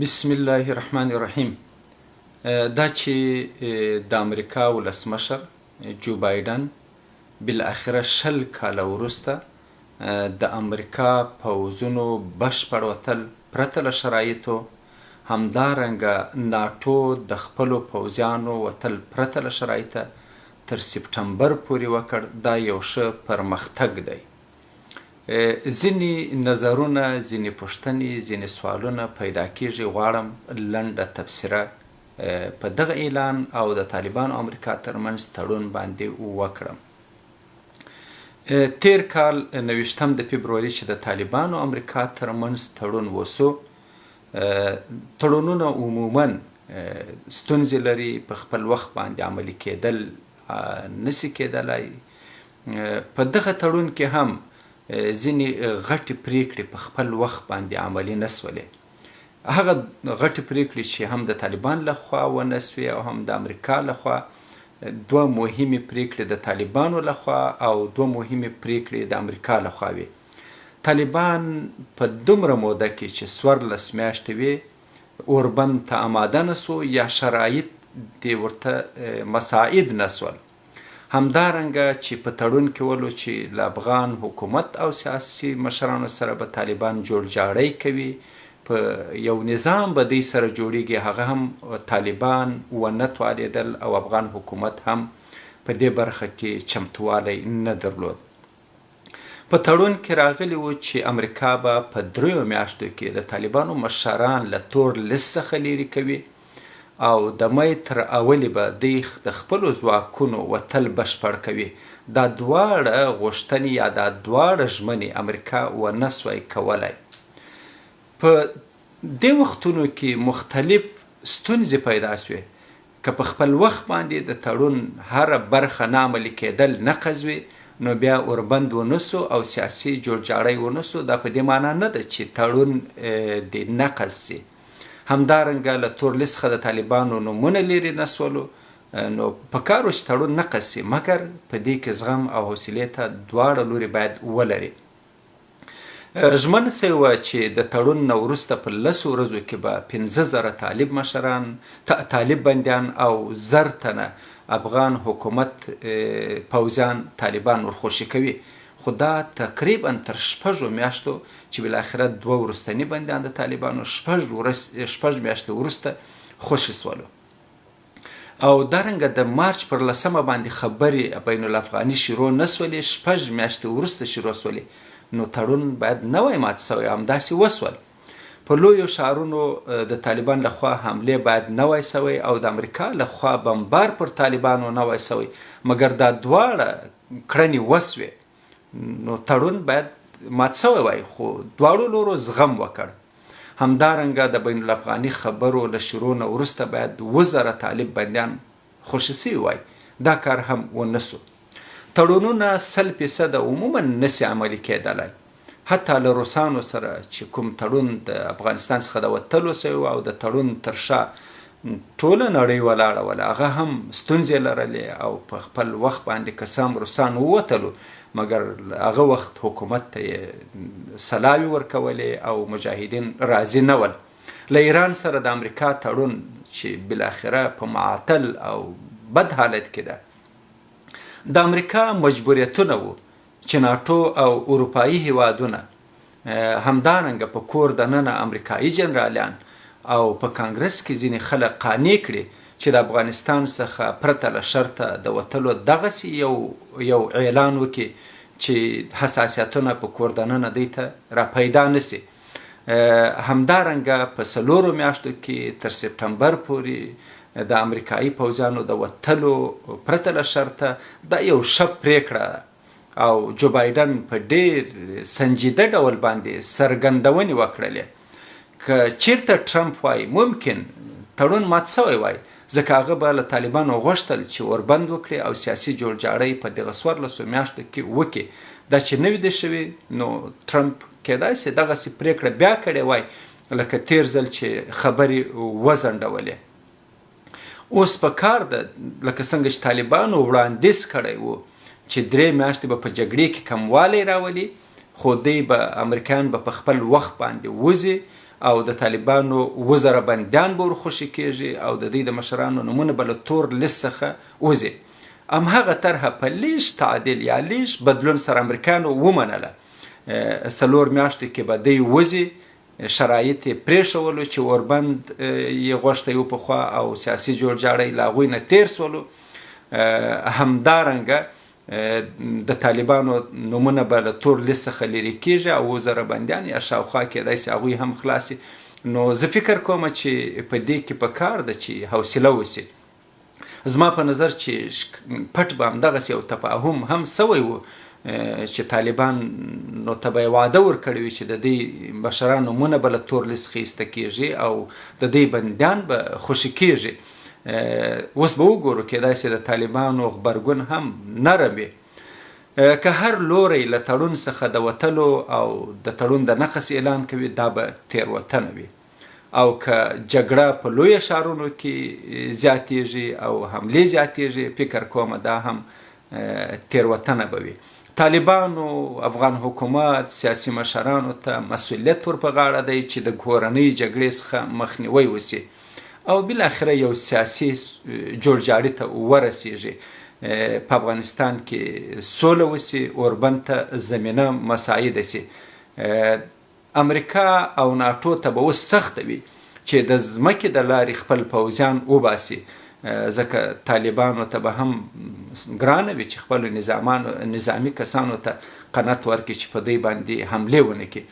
بسم الله الرحمن الرحیم. دا چې د امریکا ولسمشر جو بایدن بالاخره 20 کاله وروسته د امریکا پوځونو بشپړ وتل پرته له شرایطو، همدارنګه ناټو د خپلو پوځیانو وتل پرته له شرایطه تر سپټمبر پورې وکړ. دا یو ښه پرمختګ دی. ځینې نظرونه، ځینې پوښتنې، ځینې سوالونه پیدا کیږي. غواړم لنډه تبصره په دغه اعلان او د طالبانو امریکا ترمنځ تړون باندې وکړم. تیر کال 29 د فبروري چې د طالبانو امریکا ترمنځ تړون وسو، تړونونه عموما ستونزې لري، په خپل وخت باندې عملي کېدل نسی کېدلی. په دغه تړون کې هم ځینې غټې پریکړې په خپل وخت باندې عملي نسولې. هغه غټې پریکړې چې هم د طالبان لخوا ونه سوې او هم د امریکا لخوا، دوه مهمې پریکړې د طالبانو لخوا او دوه مهمې پریکړې د امریکا لخوا وې. طالبان په دومره موده کې چې 14 میاشتې وې اوربند ته آماده نسو یا شرایط دې ورته مساعد نسول. همدارنګه چې په تړون کې ولو چې له افغان حکومت او سیاسي مشرانو سره به طالبان جوړجاړی کوي، په یو نظام به دوی سره جوړیږي، هغه هم طالبان ونه توانېدل او افغان حکومت هم په دې برخه کې چمتوالی نه درلود. په تړون کې راغلی و چې امریکا به په 3 میاشتو کې د طالبانو مشران له تور لیست څخه لرې کوي او د می تر اولې به دوی د خپلو ځواکونو وتل بشپړ کوي. دا دواړه غوښتنې یا دا دواړه ژمنې امریکا ونه سوی کولی. په دې وختونو کې مختلف ستونزې پیدا سوې. که په خپل وخت باندې د تړون هره برخه نه عملي کېدل نقض وي، نو بیا اوربند ونسو او سیاسي جوړجاړی ونسو. دا په دې معنا نه ده چې تړون د نقض سي. همدارنګه له تور لیست څخه د طالبانو نومونه لرې نسولو، نو پکار و چې تړون نقض سي، مګر په دې کې زغم او حوصلې ته دواړه لوري باید ولري. ژمنه سوې وه چې د تړون نه وروسته په 10 ورځو کې به 15,000 طالب مشران، طالب بندیان او 1000 تنه افغان حکومت پوځیان طالبان ورخوشي کوي. خو دا تقریبا تر 6 میاشتو چې بالاخره 2 وروستني بندیان د طالبانو 6 میاشتې وروسته خوشي سولو. او دارنګه د مارچ پر 10 باندې خبرې بین الافغاني شروع نسولې، 6 میاشتې وروسته شروع سولې. نو تړون باید نه وای مات سوی، همداسې وسول. په لویو ښارونو د طالبان لخوا حملې باید نه وای سوی او د امریکا لخوا بمبار پر طالبانو نه وای سوی، مګر دا دواړه کړنې وسوې. نو تړون باید مات سوی وای، خو دواړو لورو زغم وکړ. همدارنګه د بین الافغاني خبرو له شروع نه وروسته باید 2000 طالب بندیان خوشي سوي وای. دا کار هم ونسو. تړونونه 100% عموما نسی عملي کېدلی. حتی له روسانو سره چې کوم تړون د افغانستان څخه د وتلو سوی او د تړون تر شا ټوله نړۍ ولاړه وله، هغه هم ستونزې لرلې او په خپل وخت باندې کسام روسان ووتلو، مګر هغه وخت حکومت ته یې سلاوي ورکولې او مجاهدین راضي نه ول. له ایران سره د امریکا تړون چې بالاخره په معطل او بد حالت کې ده، د امریکا مجبوریتونه وو چې ناټو او اروپایي هیوادونه، همدارنګه په کور دننه امریکایي جنرالیان او په کانګرس کې ځینې خلک قانع کړي چې د افغانستان څخه پرته له شرطه د وتلو دغسې یو اعلان وکړي چې حساسیتونه په کور دننه دوی ته را پیدا نسي. همدارنګه په 4 میاشتو کې تر سپټمبر پورې د امریکایي پوځیانو د وتلو پرته له شرطه دا یو ښه پریکړه او جو بایدن په ډېر سنجیده ډول باندې څرګندونې وکړلې. که چیرته ټرمپ وای ممکن تړون مات سوی وای، ځکه هغه به له طالبانو غوښتل چې اوربند وکړي او سیاسي جوړجاړی په دغه 14 میاشتو کې وکړي. دا چې نه وي ده شوي، نو ټرمپ کېدای سي دغسې پریکړه بیا کړې وای لکه تیر ځل چې خبرې وځنډولې. اوس په کار ده لکه څنګه چې طالبانو وړاندیز کړی و چې 3 میاشتې به په جګړې کې کموالی راولي، خو دوی به امریکایان به په خپل وخت باندې وځي او د طالبانو 1000 بندیان به ورخوشي کېږي او د دوی د مشرانو نومونه به له تور لیست څخه وځي. همهغه طرحه په لیش تعدیل یا لیش بدلون سره امریکایانو ومنله. 4 میاشتې کې به دوی وځي، شرایط یې پرېښولو چې اوربند یې غوښتی و پخوا او سیاسي جوړجاړی له هغوی نه تېر سولو. همدارنګه د طالبانو نومونه به له تور لیست څخه لرې کېږي او 1000 بندیان یا شاوخوا کېدای سي هغوی هم خلاصي. نو زه فکر کوم چې په دې کې پکار ده چې حوصله وسي. زما په نظر چې پټ به همدغسې یو تفاهم هم سوی و چې طالبان نو ته به یې وعده ورکړې وي چې د دې مشران نومونه به له تور لیست څخه ایسته کېږي او د دې بندیان به خوشي کېږي. اوس به وګورو کېدای سي د طالبانو غبرګون هم نرم وي. که هر لوری له تړون څخه د وتلو او د تړون د نقص اعلان کوي دا به تېروتنه وي، او که جګړه په لویه ښارونو کې زیاتیږي او حملې زیاتیږي فکر کوم دا هم تېروتنه به وي. طالبانو افغان حکومت سیاسي مشرانو ته مسؤلیت ور په غاړه دی چې د کورنۍ جګړې څخه مخنیوی وسي او بالاخره یو سیاسي جوړجاړي ته ورسیږي. په افغانستان کې سوله وسي، اوربند ته زمینه مساعده سي. امریکا او ناټو ته به اوس سخته وي چې د ځمکې د لارې خپل پوځیان وباسي، ځکه طالبانو ته به هم ګرانه وي چې خپلو نظامي کسانو ته قناعت ورکړي چې په دوی باندې حملې ونه کړي.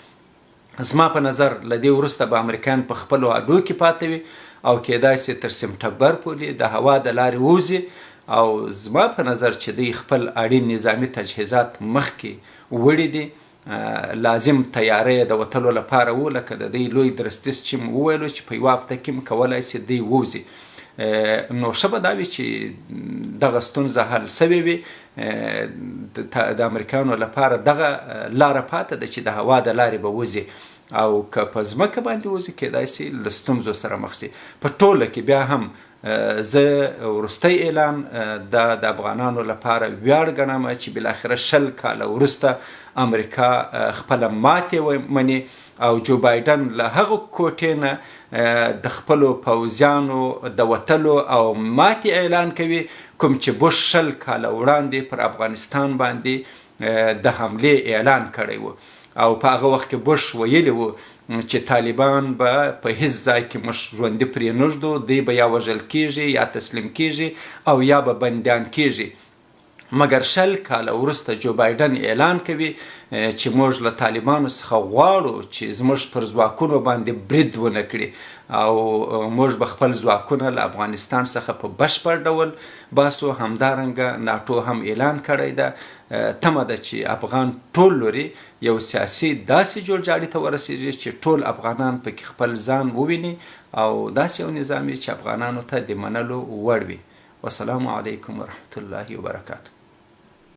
زما په نظر له دې وروسته به امریکایان په خپلو اډو کې پاتې وي او کېدای سي تر سپټمبر پورې د هوا د لارې ووځي او زما په نظر چې دوی خپل اړین نظامي تجهیزات مخکې وړي دي. لازم تیاری د وتلو لپاره و، لکه د دوی لوی درستیز چې مو وویلو چې په یوه هفته کې کولی سي دوی ووځي. نو ښه به دا وي چې دغه ستونزه حل سوې وي. د امریکایانو لپاره دغه لاره پاته ده چې د هوا د لارې به وځي او که په ځمکه باندې وځي کېدای سي له ستونزو سره مخ سي. په ټوله کې بیا هم زه وروستی اعلان د افغانانو لپاره ویاړ ګڼم چې بالاخره 20 کاله وروسته امریکا خپله ماتې مني او جو بایدن له هغه کوټې نه د خپلو پوځیانو د وتلو او ماتې اعلان کوي کوم چې بوش 20 کاله وړاندې پر افغانستان باندې د حملې اعلان کړی و او په هغه وخت کې بوش ویلی و چې طالبان به په هیڅ ځای کې موږ ژوندي پرې نږدو، دوی به یا وژل کېږي یا تسلیم کېږي او یا به بندیان کېږي. مګر 20 کاله وروسته جو بایدن اعلان کوي چې موږ له طالبانو څخه غواړو چې زموږ پر ځواکونو باندې برید ونه کړي او موږ به خپل ځواکونه له افغانستان څخه په بشپړ ډول باسو. همدارنګه ناټو هم اعلان کړی ده تمه ده چې افغان ټول لوري یو سیاسي داسې جوړجاړي ته ورسیږي چې ټول افغانان پکې خپل ځان وویني او داسې یو نظام چې افغانانو ته د منلو وړ وي. والسلام علیکم ورحمة الله وبرکاته.